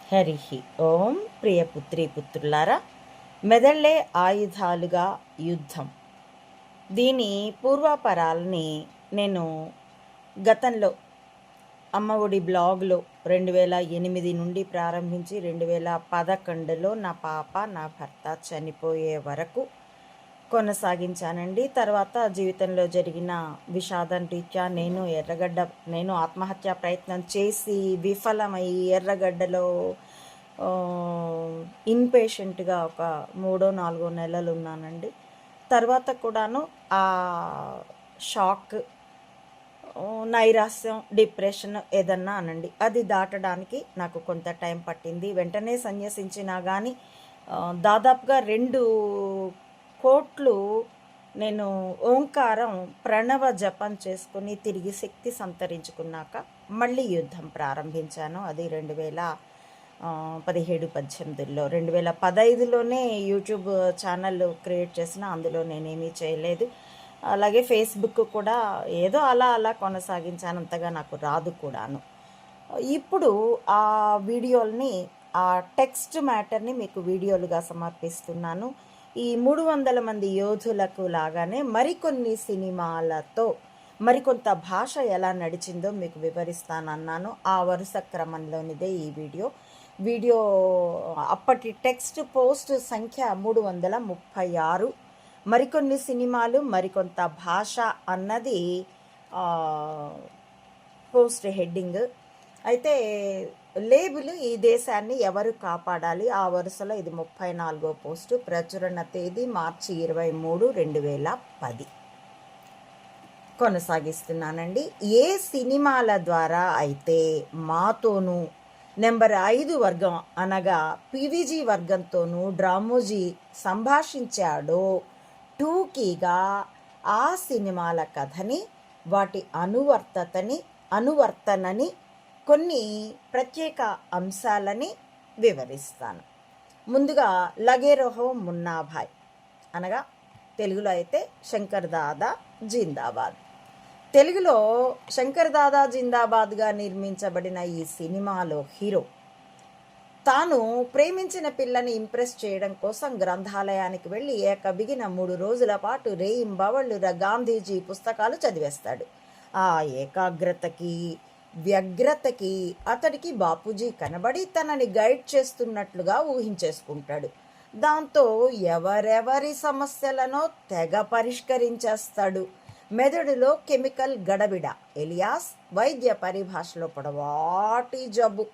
హరి ఓం. ప్రియపుత్రి పుత్రులారా, మెదళ్లే ఆయుధాలుగా యుద్ధం. దీని పూర్వాపరాలని నేను గతంలో అమ్మ ఒడి బ్లాగ్లో 2008 నుండి ప్రారంభించి 2011లో నా పాప నా భర్త చనిపోయే వరకు కొనసాగించానండి. తర్వాత జీవితంలో జరిగిన విషాదం రీత్యా నేను ఆత్మహత్యా ప్రయత్నం చేసి విఫలమై ఎర్రగడ్డలో ఇన్పేషెంట్గా ఒక 3-4 నెలలు ఉన్నానండి. తర్వాత కూడాను ఆ షాక్, నైరాస్యం, డిప్రెషన్ ఏదన్నా అనండి, అది దాటడానికి నాకు కొంత టైం పట్టింది. వెంటనే సన్యసించినా కానీ దాదాపుగా 2 కోట్లు నేను ఓంకారం ప్రణవ జపం చేసుకుని తిరిగి శక్తి సంతరించుకున్నాక మళ్ళీ యుద్ధం ప్రారంభించాను. అది 2017-18లో. 2015లోనే యూట్యూబ్ ఛానల్ క్రియేట్ చేసిన, అందులో నేనేమీ చేయలేదు. అలాగే ఫేస్బుక్ కూడా ఏదో అలా కొనసాగించాను, అంతగా నాకు రాదు కూడాను. ఇప్పుడు ఆ వీడియోల్ని, ఆ టెక్స్ట్ మ్యాటర్ని మీకు వీడియోలుగా సమర్పిస్తున్నాను. ఈ 300 మంది యోధులకు లాగానే మరికొన్ని సినిమాలతో మరికొంత భాష ఎలా నడిచిందో మీకు వివరిస్తానన్నాను. ఆ వరుస క్రమంలోనిదే ఈ వీడియో. అప్పటి టెక్స్ట్ పోస్ట్ సంఖ్య 336. మరికొన్ని సినిమాలు మరికొంత భాష అన్నది పోస్ట్ హెడ్డింగ్. అయితే లేబుల్ ఈ దేశాన్ని ఎవరు కాపాడాలి, ఆ వరుసలో ఇది 34వ పోస్టు. ప్రచురణ తేదీ మార్చి 23, 2010. కొనసాగిస్తున్నానండి. ఏ సినిమాల ద్వారా అయితే మాతోనూ నెంబర్ 5 వర్గం అనగా పివిజి వర్గంతోనూ డ్రామోజీ సంభాషించాడో టూకీగా ఆ సినిమాల కథని, వాటి అనువర్తనని, కొన్ని ప్రత్యేక అంశాలని వివరిస్తాను. ముందుగా లగే రహో మున్నా భాయ్ అనగా తెలుగులో అయితే శంకర్ దాదా జిందాబాద్. తెలుగులో శంకర్ దాదా జిందాబాద్గా నిర్మించబడిన ఈ సినిమాలో హీరో తాను ప్రేమించిన పిల్లని ఇంప్రెస్ చేయడం కోసం గ్రంథాలయానికి వెళ్ళి ఏకబిగిన 3 రోజుల పాటు రేయింబవళ్ళు గాంధీజీ పుస్తకాలు చదివేస్తాడు. ఆ ఏకాగ్రతకి, వ్యగ్రతకి అతడికి బాపూజీ కనబడి తనని గైడ్ చేస్తున్నట్లుగా ఊహించేసుకుంటాడు. దాంతో ఎవరెవరి సమస్యలనో తెగ పరిష్కరించేస్తాడు. మెదడులో కెమికల్ గడబిడ, ఎలియాస్ వైద్య పరిభాషలో పొడవాటి జబ్బు,